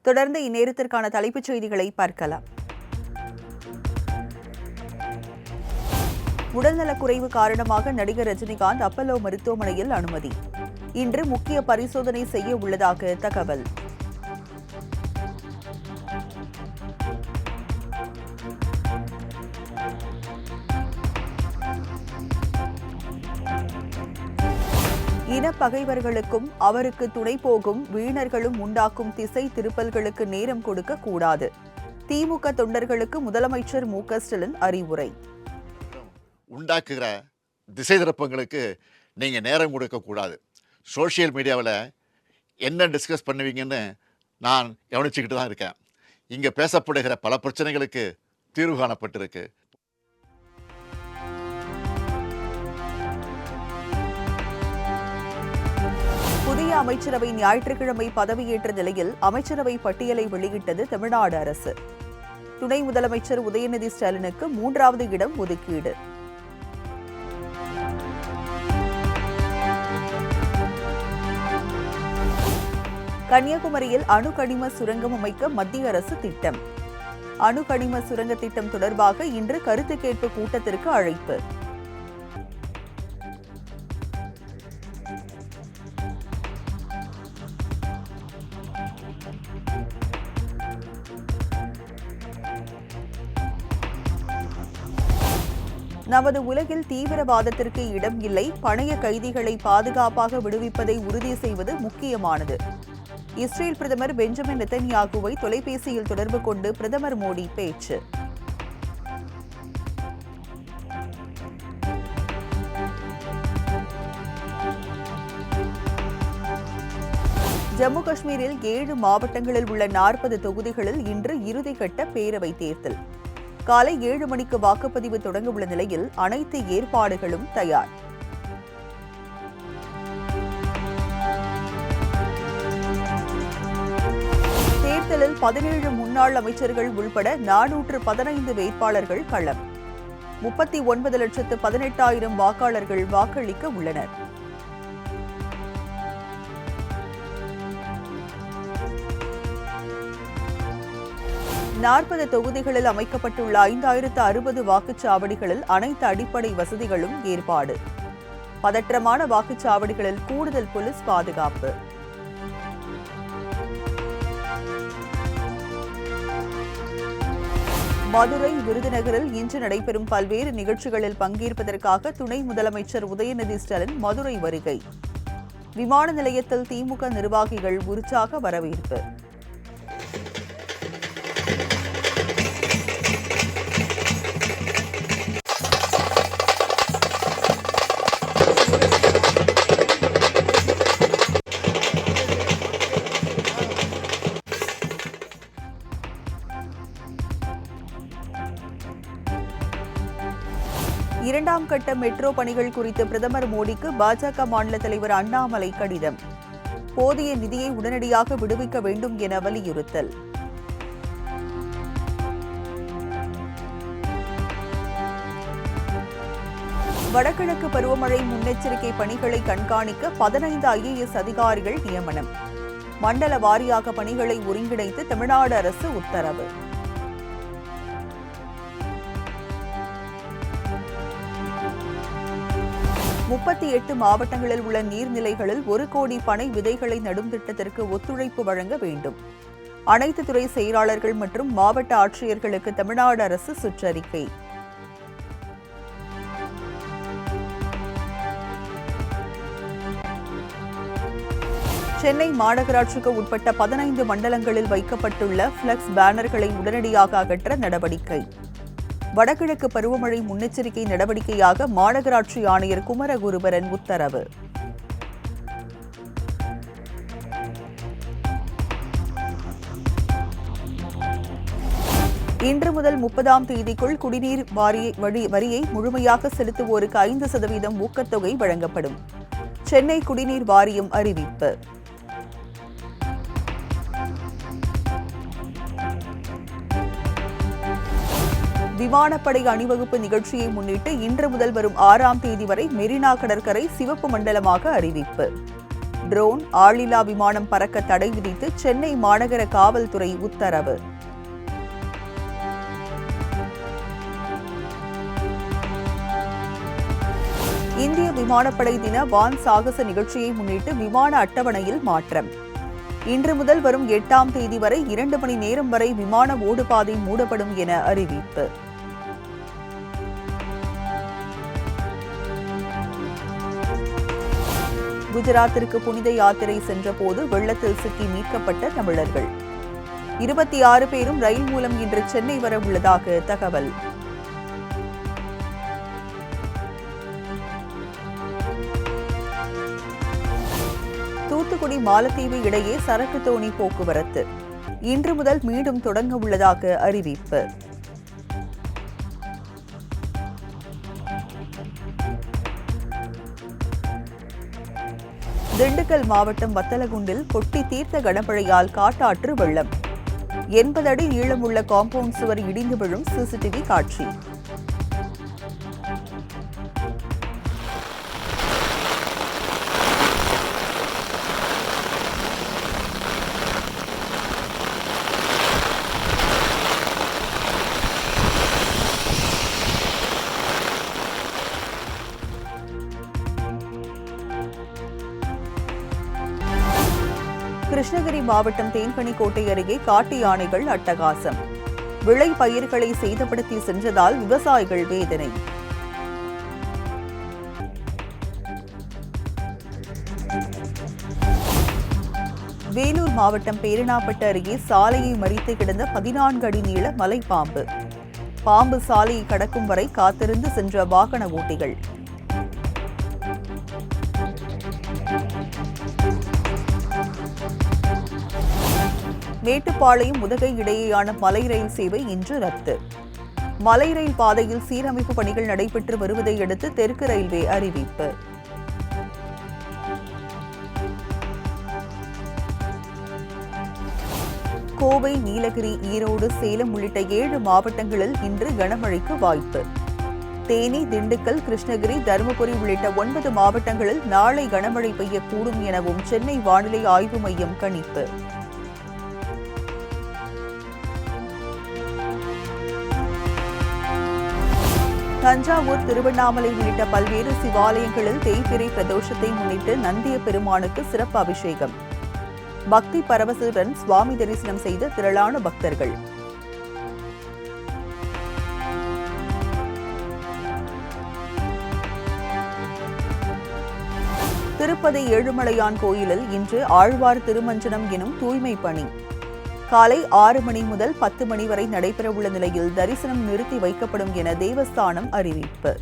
தொடர்ந்து இந்நேரத்திற்கான தலைப்புச் செய்திகளை பார்க்கலாம். உடல்நலக்குறைவு காரணமாக நடிகர் ரஜினிகாந்த் அப்பல்லோ மருத்துவமனையில் அனுமதி. இன்று முக்கிய பரிசோதனை செய்ய உள்ளதாக தகவல். இனப்பகைவர்களுக்கும் அவருக்கு துணை போகும் வீணர்களும் உண்டாக்கும் திசை திருப்பல்களுக்கு நேரம் கொடுக்க கூடாது. திமுக தொண்டர்களுக்கு முதலமைச்சர் மு.க.ஸ்டாலின் அறிவுரை. உண்டாக்குகிற திசை திருப்பங்களுக்கு நீங்கள் நேரம் கொடுக்க கூடாது. சோஷியல் மீடியாவில் என்ன டிஸ்கஸ் பண்ணுவீங்கன்னு நான் கவனிச்சுக்கிட்டு தான் இருக்கேன். இங்கே பேசப்படுகிற பல பிரச்சனைகளுக்கு தீர்வு காணப்பட்டிருக்கு. புதிய அமைச்சரவை ஞாயிற்றுக்கிழமை பதவியேற்ற நிலையில் அமைச்சரவை பட்டியலை வெளியிட்டது தமிழ்நாடு அரசு. துணை முதலமைச்சர் உதயநிதி ஸ்டாலினுக்கு 3வது இடம் ஒதுக்கீடு. கன்னியாகுமரியில் அணு கனிம சுரங்கம் அமைக்க மத்திய அரசு திட்டம். அணு கனிம சுரங்க திட்டம் தொடர்பாக இன்று கருத்து கேட்பு கூட்டத்திற்கு அழைப்பு. நமது உலகில் தீவிரவாதத்திற்கு இடம் இல்லை. பணைய கைதிகளை பாதுகாப்பாக விடுவிப்பதை உறுதி செய்வது முக்கியமானது. இஸ்ரேல் பிரதமர் பெஞ்சமின் நெதன்யாகுவை தொலைபேசியில் தொடர்பு கொண்டு பிரதமர் மோடி பேச்சு. ஜம்மு காஷ்மீரில் 7 மாவட்டங்களில் உள்ள 40 தொகுதிகளில் இன்று இறுதிக்கட்ட பேரவைத் தேர்தல். காலை 7 மணிக்கு வாக்குப்பதிவு தொடங்க உள்ள நிலையில் அனைத்து ஏற்பாடுகளும் தயார். தேர்தலில் 17 முன்னாள் அமைச்சர்கள் உள்பட 415 வேட்பாளர்கள் களம். 39,18,000 வாக்காளர்கள் வாக்களிக்க உள்ளனர். நாற்பது தொகுதிகளில் அமைக்கப்பட்டுள்ள 5060 வாக்குச்சாவடிகளில் அனைத்து அடிப்படை வசதிகளும் ஏற்பாடு. பதற்றமான வாக்குச்சாவடிகளில் கூடுதல் போலீஸ் பாதுகாப்பு. மதுரை, விருதுநகரில் இன்று நடைபெறும் பல்வேறு நிகழ்ச்சிகளில் பங்கேற்பதற்காக துணை முதலமைச்சர் உதயநிதி ஸ்டாலின் மதுரை வருகை. விமான நிலையத்தில் திமுக நிர்வாகிகள் உற்சாக வரவேற்பு. இரண்டாம் கட்ட மெட்ரோ பணிகள் குறித்து பிரதமர் மோடிக்கு பாஜக மாநில தலைவர் அண்ணாமலை கடிதம். போதிய நிதியை உடனடியாக விடுவிக்க வேண்டும் என வலியுறுத்தல். வடகிழக்கு பருவமழை முன்னெச்சரிக்கை பணிகளை கண்காணிக்க 15 IAS அதிகாரிகள் நியமனம். மண்டல வாரியாக பணிகளை ஒருங்கிணைத்து தமிழ்நாடு அரசு உத்தரவு. முப்பத்தி 8 மாவட்டங்களில் உள்ள நீர்நிலைகளில் 1 கோடி பனை விதைகளை நடும் திட்டத்திற்கு ஒத்துழைப்பு வழங்க வேண்டும். அனைத்து துறை செயலாளர்கள் மற்றும் மாவட்ட ஆட்சியர்களுக்கு தமிழ்நாடு அரசு சுற்றறிக்கை. சென்னை மாநகராட்சிக்கு உட்பட்ட 15 மண்டலங்களில் வைக்கப்பட்டுள்ள பிளக்ஸ் பேனர்களை உடனடியாக அகற்ற நடவடிக்கை. வடகிழக்கு பருவமழை முன்னெச்சரிக்கை நடவடிக்கையாக மாநகராட்சி ஆணையர் குமரகுருபரன் உத்தரவு. இன்று முதல் 30ஆம் தேதிக்குள் குடிநீர் வரியை முழுமையாக செலுத்துவோருக்கு 5% ஊக்கத்தொகை வழங்கப்படும். சென்னை குடிநீர் வாரியம் அறிவிப்பு. விமானப்படை அணிவகுப்பு நிகழ்ச்சியை முன்னிட்டு இன்று முதல் வரும் 6ஆம் தேதி வரை மெரினா கடற்கரை சிவப்பு மண்டலமாக அறிவிப்பு. ட்ரோன், ஆளில்லா விமானம் பறக்க தடை விதித்து சென்னை மாநகர காவல்துறை உத்தரவு. இந்திய விமானப்படை தின வான் சாகச நிகழ்ச்சியை முன்னிட்டு விமான அட்டவணையில் மாற்றம். இன்று முதல் வரும் 8ஆம் தேதி வரை 2 மணி நேரம் வரை விமான ஓடுபாதை மூடப்படும் என அறிவிப்பு. குஜராத்திற்கு புனித யாத்திரை சென்றபோது வெள்ளத்தில் சிக்கி மீட்கப்பட்ட தமிழர்கள் 26 பேரும் ரயில் மூலம் இன்று சென்னை வர உள்ளதாக தகவல். தூத்துக்குடி மாலத்தீவு இடையே சரக்கு தோணி போக்குவரத்து இன்று முதல் மீண்டும் தொடங்க உள்ளதாக அறிவிப்பு. திண்டுக்கல் மாவட்டம் வத்தலகுண்டில் கொட்டி தீர்த்த கனமழையால் காட்டாற்று வெள்ளம். 80 அடி நீளமுள்ள காம்பவுண்ட் சுவர் இடிந்து விழும் சிசிடிவி காட்சி. கிருஷ்ணகிரி மாவட்டம் தேன்கனிக்கோட்டை அருகே காட்டு யானைகள் அட்டகாசம். விளை பயிர்களை சேதப்படுத்தி சென்றதால் விவசாயிகள் வேதனை. வேலூர் மாவட்டம் பேரணாப்பட்டு அருகே சாலையை மறித்து கிடந்த 14 அடி நீள மலைப்பாம்பு. பாம்பு சாலையை கடக்கும் வரை காத்திருந்து சென்ற வாகன ஓட்டிகள். மேட்டுப்பாளையம் உதகை இடையேயான மலை ரயில் சேவை இன்று ரத்து. மலை ரயில் பாதையில் சீரமைப்பு பணிகள் நடைபெற்று வருவதை அடுத்து தெற்கு ரயில்வே அறிவிப்பு. கோவை, நீலகிரி, ஈரோடு, சேலம் உள்ளிட்ட 7 மாவட்டங்களில் இன்று கனமழைக்கு வாய்ப்பு. தேனி, திண்டுக்கல், கிருஷ்ணகிரி, தருமபுரி உள்ளிட்ட 9 மாவட்டங்களில் நாளை கனமழை பெய்யக்கூடும் எனவும் சென்னை வானிலை ஆய்வு மையம் கணிப்பு. தஞ்சாவூர், திருவண்ணாமலை உள்ளிட்ட பல்வேறு சிவாலயங்களில் தேய்பிறை பிரதோஷத்தை முன்னிட்டு நந்திய பெருமானுக்கு சிறப்பு அபிஷேகம். பக்தி பரவசத்துடன் சுவாமி தரிசனம் செய்த திரளான பக்தர்கள். திருப்பதி ஏழுமலையான் கோயிலில் இன்று ஆழ்வார் திருமஞ்சனம் எனும் தூய்மை பணி காலை 6 மணி முதல் 10 மணி வரை நடைபெறவுள்ள நிலையில் தரிசனம் நிறுத்தி வைக்கப்படும் என தேவஸ்தானம் அறிவிப்பு.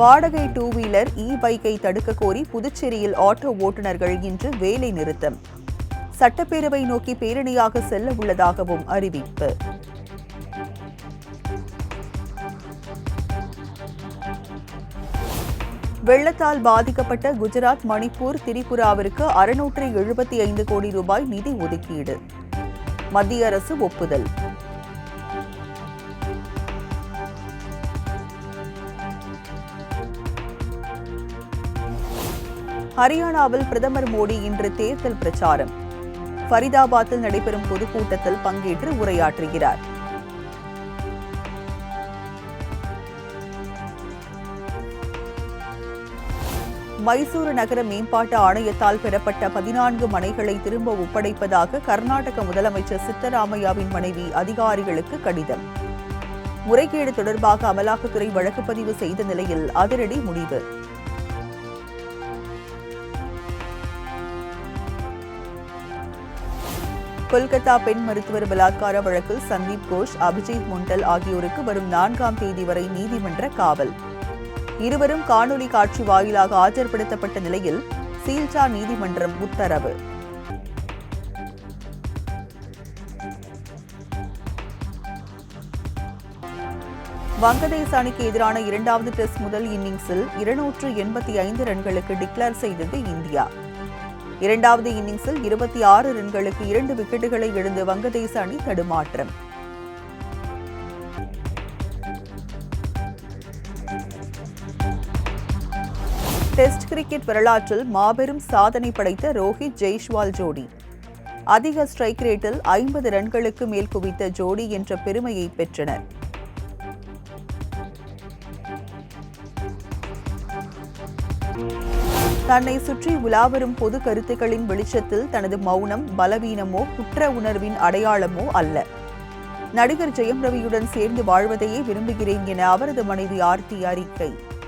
வாடகை 2 வீலர், பைக்கை தடுக்க கோரி புதுச்சேரியில் ஆட்டோ ஓட்டுநர்கள் இன்று வேலை நிறுத்தம். சட்டப்பேரவை நோக்கி பேரணியாக செல்ல உள்ளதாகவும் அறிவிப்பு. வெள்ளத்தால் பாதிக்கப்பட்ட குஜராத், மணிப்பூர், திரிபுராவிற்கு 675 கோடி ரூபாய் நிதி ஒதுக்கீடு. மத்திய அரசு ஒப்புதல். ஹரியானாவில் பிரதமர் மோடி இன்று தேர்தல் பிரச்சாரம். ஃபரிதாபாத்தில் நடைபெறும் பொதுக்கூட்டத்தில் பங்கேற்று உரையாற்றுகிறார். மைசூரு நகர மேம்பாட்டு ஆணையத்தால் பெறப்பட்ட 14 மனைகளை திரும்ப ஒப்படைப்பதாக கர்நாடக முதலமைச்சர் சித்தராமையாவின் மனைவி அதிகாரிகளுக்கு கடிதம். முறைகேடு தொடர்பாக அமலாக்கத்துறை வழக்கு பதிவு செய்த நிலையில் அதிரடி முடிவு. கொல்கத்தா பெண் மருத்துவர் பலாத்கார வழக்கில் சந்தீப் கோஷ், அபிஜித் முண்டல் ஆகியோருக்கு வரும் 4ஆம் தேதி வரை நீதிமன்ற காவல். இருவரும் காணொலி காட்சி வாயிலாக ஆஜர்படுத்தப்பட்ட நிலையில் சீல்சா நீதிமன்றம் உத்தரவு. வங்கதேச அணிக்கு எதிரான 2வது டெஸ்ட் முதல் இன்னிங்ஸில் 285 ரன்களுக்கு டிக்ளேர் செய்தது இந்தியா. 2வது இன்னிங்ஸில் 26 ரன்களுக்கு 2 விக்கெட்டுகளை இழந்து வங்கதேச அணி தடுமாற்றம். டெஸ்ட் கிரிக்கெட் வரலாற்றில் மாபெரும் சாதனை படைத்த ரோஹித் ஜெய்ஸ்வால் ஜோடி. அதிக ஸ்ட்ரைக் ரேட்டில் 50 ரன்களுக்கு மேல் குவித்த ஜோடி என்ற பெருமையை பெற்றனர். தன்னை சுற்றி உலாவரும் பொது கருத்துக்களின் வெளிச்சத்தில் தனது மௌனம் பலவீனமோ குற்ற உணர்வின் அடையாளமோ அல்ல. நடிகர் ஜெயம் ரவியுடன் சேர்ந்து வாழ்வதையே விரும்புகிறேன் என அவரது மனைவி ஆர்த்தி அறிக்கை.